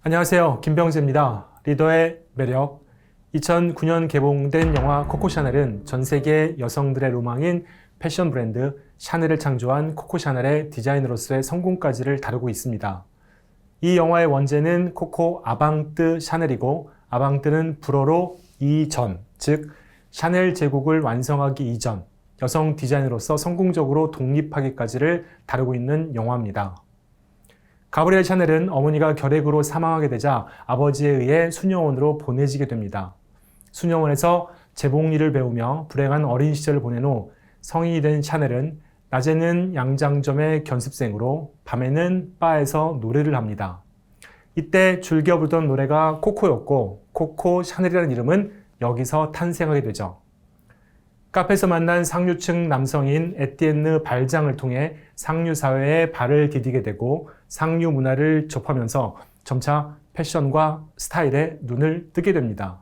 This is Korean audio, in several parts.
안녕하세요. 김병재입니다. 리더의 매력. 2009년 개봉된 영화 코코 샤넬은 전 세계 여성들의 로망인 패션 브랜드 샤넬을 창조한 코코 샤넬의 디자이너로서의 성공까지를 다루고 있습니다. 이 영화의 원제는 코코 아방뜨 샤넬이고, 아방뜨는 불어로 이전, 즉 샤넬 제국을 완성하기 이전 여성 디자이너로서 성공적으로 독립하기까지를 다루고 있는 영화입니다. 가브리엘 샤넬은 어머니가 결핵으로 사망하게 되자 아버지에 의해 수녀원으로 보내지게 됩니다. 수녀원에서 재봉일을 배우며 불행한 어린 시절을 보낸 후 성인이 된 샤넬은 낮에는 양장점의 견습생으로 밤에는 바에서 노래를 합니다. 이때 즐겨 부르던 노래가 코코였고, 코코 샤넬이라는 이름은 여기서 탄생하게 되죠. 카페에서 만난 상류층 남성인 에티엔느 발장을 통해 상류 사회에 발을 디디게 되고 상류 문화를 접하면서 점차 패션과 스타일에 눈을 뜨게 됩니다.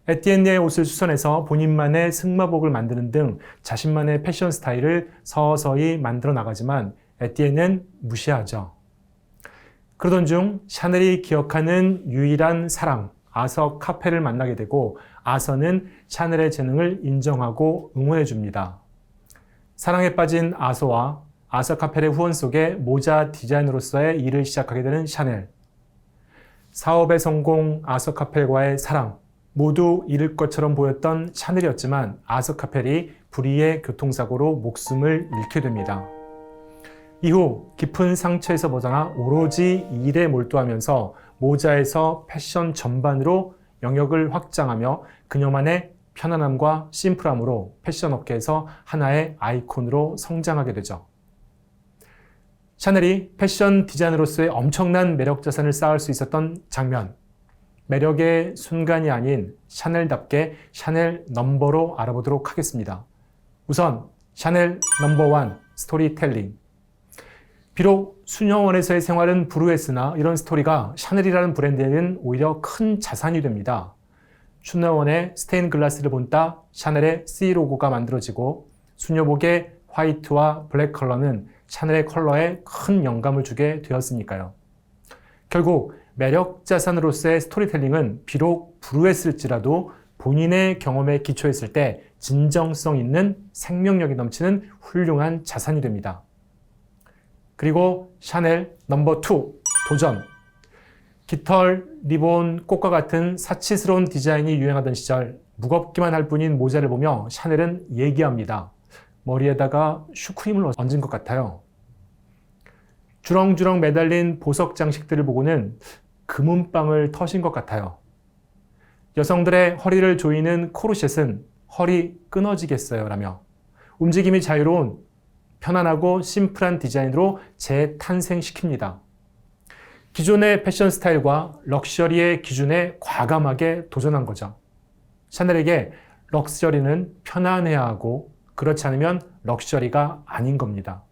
에티엔느의 옷을 수선해서 본인만의 승마복을 만드는 등 자신만의 패션 스타일을 서서히 만들어 나가지만 에티엔은 무시하죠. 그러던 중 샤넬이 기억하는 유일한 사랑, 아서 카페를 만나게 되고 아서는 샤넬의 재능을 인정하고 응원해 줍니다. 사랑에 빠진 아서와 아서 카펠의 후원 속에 모자 디자이너로서의 일을 시작하게 되는 샤넬. 사업의 성공, 아서 카펠과의 사랑, 모두 잃을 것처럼 보였던 샤넬이었지만 아서 카펠이 불의의 교통사고로 목숨을 잃게 됩니다. 이후 깊은 상처에서 벗어나 오로지 일에 몰두하면서 모자에서 패션 전반으로 영역을 확장하며 그녀만의 편안함과 심플함으로 패션 업계에서 하나의 아이콘으로 성장하게 되죠. 샤넬이 패션 디자이너로서의 엄청난 매력 자산을 쌓을 수 있었던 장면, 매력의 순간이 아닌 샤넬답게 샤넬 넘버로 알아보도록 하겠습니다. 우선 샤넬 넘버 1 스토리텔링. 비록 수녀원에서의 생활은 불우했으나 이런 스토리가 샤넬이라는 브랜드에는 오히려 큰 자산이 됩니다. 수녀원의 스테인 글라스를 본따 샤넬의 C 로고가 만들어지고 수녀복의 화이트와 블랙 컬러는 샤넬의 컬러에 큰 영감을 주게 되었으니까요. 결국 매력 자산으로서의 스토리텔링은 비록 불우했을지라도 본인의 경험에 기초했을 때 진정성 있는 생명력이 넘치는 훌륭한 자산이 됩니다. 그리고 샤넬 넘버 2 도전. 깃털, 리본, 꽃과 같은 사치스러운 디자인이 유행하던 시절 무겁기만 할 뿐인 모자를 보며 샤넬은 얘기합니다. 머리에다가 슈크림을 얹은 것 같아요. 주렁주렁 매달린 보석 장식들을 보고는 금은방을 터신 것 같아요. 여성들의 허리를 조이는 코르셋은 허리 끊어지겠어요 라며 움직임이 자유로운 편안하고 심플한 디자인으로 재탄생시킵니다. 기존의 패션 스타일과 럭셔리의 기준에 과감하게 도전한 거죠. 샤넬에게 럭셔리는 편안해야 하고 그렇지 않으면 럭셔리가 아닌 겁니다.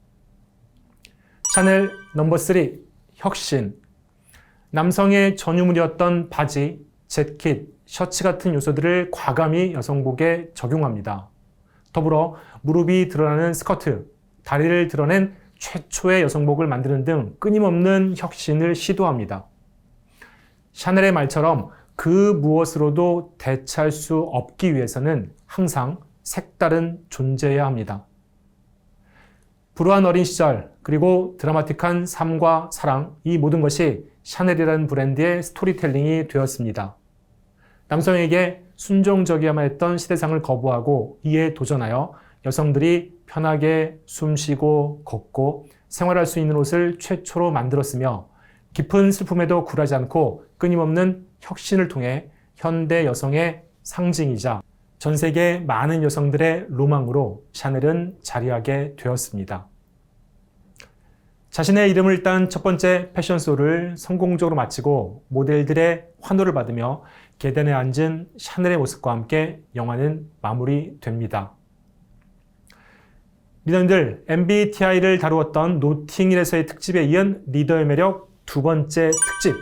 샤넬 넘버 3 혁신. 남성의 전유물이었던 바지, 재킷, 셔츠 같은 요소들을 과감히 여성복에 적용합니다. 더불어 무릎이 드러나는 스커트, 다리를 드러낸 최초의 여성복을 만드는 등 끊임없는 혁신을 시도합니다. 샤넬의 말처럼 그 무엇으로도 대체할 수 없기 위해서는 항상 색다른 존재여야 합니다. 불우한 어린 시절, 그리고 드라마틱한 삶과 사랑, 이 모든 것이 샤넬이라는 브랜드의 스토리텔링이 되었습니다. 남성에게 순종적이어야만 했던 시대상을 거부하고 이에 도전하여 여성들이 편하게 숨쉬고 걷고 생활할 수 있는 옷을 최초로 만들었으며 깊은 슬픔에도 굴하지 않고 끊임없는 혁신을 통해 현대 여성의 상징이자 전 세계 많은 여성들의 로망으로 샤넬은 자리하게 되었습니다. 자신의 이름을 딴 첫 번째 패션쇼를 성공적으로 마치고 모델들의 환호를 받으며 계단에 앉은 샤넬의 모습과 함께 영화는 마무리됩니다. 리더님들, MBTI를 다루었던 노팅힐에서의 특집에 이은 리더의 매력 두 번째 특집.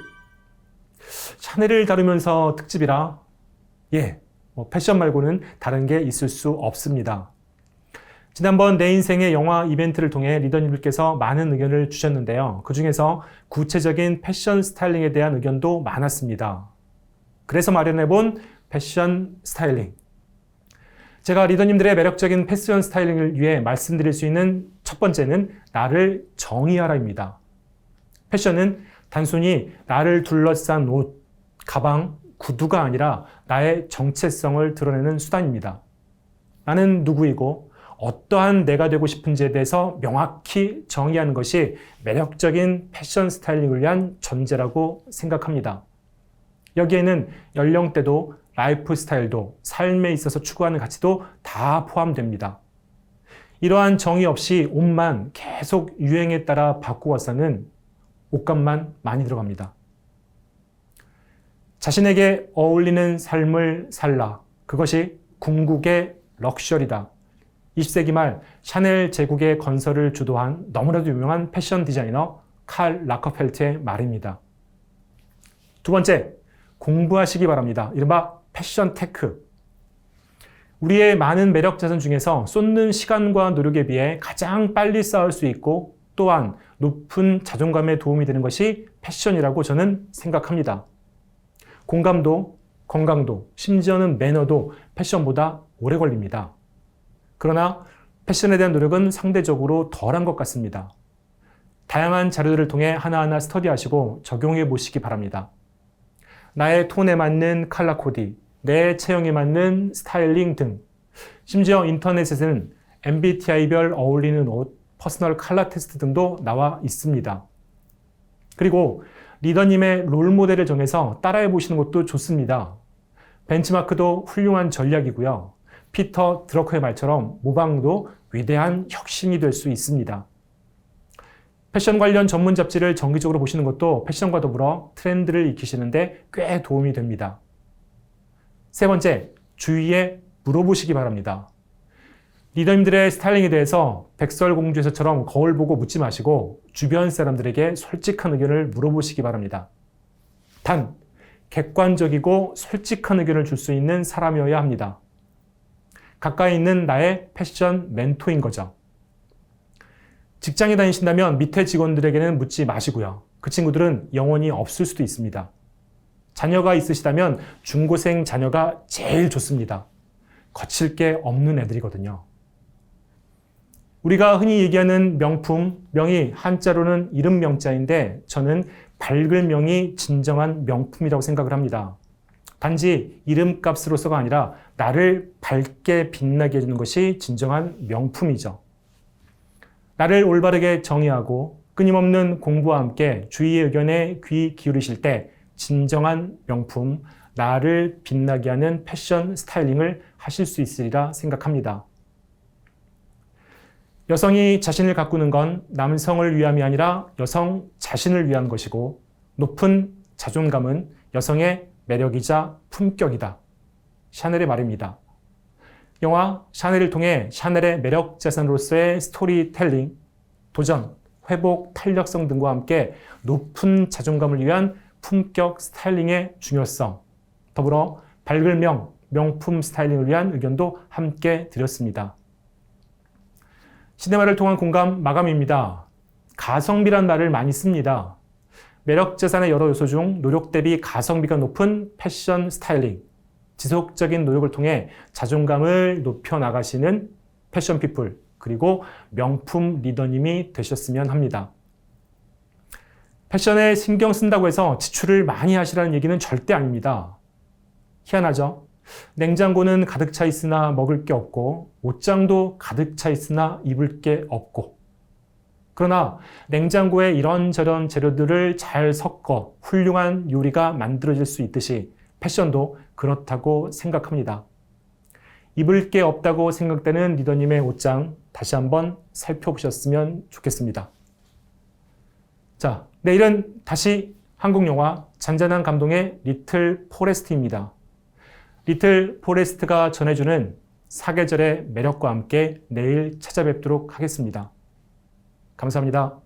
샤넬을 다루면서 특집이라 패션 말고는 다른 게 있을 수 없습니다. 지난번 내 인생의 영화 이벤트를 통해 리더님들께서 많은 의견을 주셨는데요. 그 중에서 구체적인 패션 스타일링에 대한 의견도 많았습니다. 그래서 마련해본 패션 스타일링. 제가 리더님들의 매력적인 패션 스타일링을 위해 말씀드릴 수 있는 첫 번째는 나를 정의하라입니다. 패션은 단순히 나를 둘러싼 옷, 가방, 구두가 아니라 나의 정체성을 드러내는 수단입니다. 나는 누구이고 어떠한 내가 되고 싶은지에 대해서 명확히 정의하는 것이 매력적인 패션 스타일링을 위한 전제라고 생각합니다. 여기에는 연령대도 라이프 스타일도 삶에 있어서 추구하는 가치도 다 포함됩니다. 이러한 정의 없이 옷만 계속 유행에 따라 바꾸어서는 옷값만 많이 들어갑니다. 자신에게 어울리는 삶을 살라. 그것이 궁극의 럭셔리다. 20세기 말 샤넬 제국의 건설을 주도한 너무나도 유명한 패션 디자이너 칼 라커펠트의 말입니다. 두 번째, 공부하시기 바랍니다. 이른바 패션 테크. 우리의 많은 매력 자산 중에서 쏟는 시간과 노력에 비해 가장 빨리 쌓을 수 있고 또한 높은 자존감에 도움이 되는 것이 패션이라고 저는 생각합니다. 공감도, 건강도, 심지어는 매너도 패션보다 오래 걸립니다. 그러나 패션에 대한 노력은 상대적으로 덜한 것 같습니다. 다양한 자료들을 통해 하나하나 스터디하시고 적용해 보시기 바랍니다. 나의 톤에 맞는 컬러 코디, 내 체형에 맞는 스타일링 등 심지어 인터넷에서는 MBTI별 어울리는 옷, 퍼스널 컬러 테스트 등도 나와 있습니다. 그리고 리더님의 롤모델을 정해서 따라해 보시는 것도 좋습니다. 벤치마크도 훌륭한 전략이고요. 피터 드러커의 말처럼 모방도 위대한 혁신이 될 수 있습니다. 패션 관련 전문 잡지를 정기적으로 보시는 것도 패션과 더불어 트렌드를 익히시는데 꽤 도움이 됩니다. 세 번째, 주위에 물어보시기 바랍니다. 리더님들의 스타일링에 대해서 백설공주에서처럼 거울 보고 묻지 마시고 주변 사람들에게 솔직한 의견을 물어보시기 바랍니다. 단, 객관적이고 솔직한 의견을 줄 수 있는 사람이어야 합니다. 가까이 있는 나의 패션 멘토인 거죠. 직장에 다니신다면 밑에 직원들에게는 묻지 마시고요. 그 친구들은 영원히 없을 수도 있습니다. 자녀가 있으시다면 중고생 자녀가 제일 좋습니다. 거칠 게 없는 애들이거든요. 우리가 흔히 얘기하는 명품, 명이 한자로는 이름 명자인데 저는 밝을 명이 진정한 명품이라고 생각을 합니다. 단지 이름값으로서가 아니라 나를 밝게 빛나게 해주는 것이 진정한 명품이죠. 나를 올바르게 정의하고 끊임없는 공부와 함께 주위의 의견에 귀 기울이실 때 진정한 명품, 나를 빛나게 하는 패션 스타일링을 하실 수 있으리라 생각합니다. 여성이 자신을 가꾸는 건 남성을 위함이 아니라 여성 자신을 위한 것이고 높은 자존감은 여성의 매력이자 품격이다. 샤넬의 말입니다. 영화 샤넬을 통해 샤넬의 매력 자산으로서의 스토리텔링, 도전, 회복, 탄력성 등과 함께 높은 자존감을 위한 품격 스타일링의 중요성, 더불어 밝을 명, 명품 스타일링을 위한 의견도 함께 드렸습니다. 시네마를 통한 공감 마감입니다. 가성비란 말을 많이 씁니다. 매력 자산의 여러 요소 중 노력 대비 가성비가 높은 패션 스타일링, 지속적인 노력을 통해 자존감을 높여 나가시는 패션 피플, 그리고 명품 리더님이 되셨으면 합니다. 패션에 신경 쓴다고 해서 지출을 많이 하시라는 얘기는 절대 아닙니다. 희한하죠? 냉장고는 가득 차 있으나 먹을 게 없고 옷장도 가득 차 있으나 입을 게 없고 그러나 냉장고에 이런저런 재료들을 잘 섞어 훌륭한 요리가 만들어질 수 있듯이 패션도 그렇다고 생각합니다. 입을 게 없다고 생각되는 리더님의 옷장 다시 한번 살펴보셨으면 좋겠습니다. 자, 내일은 다시 한국 영화 잔잔한 감동의 리틀 포레스트입니다. 리틀 포레스트가 전해주는 사계절의 매력과 함께 내일 찾아뵙도록 하겠습니다. 감사합니다.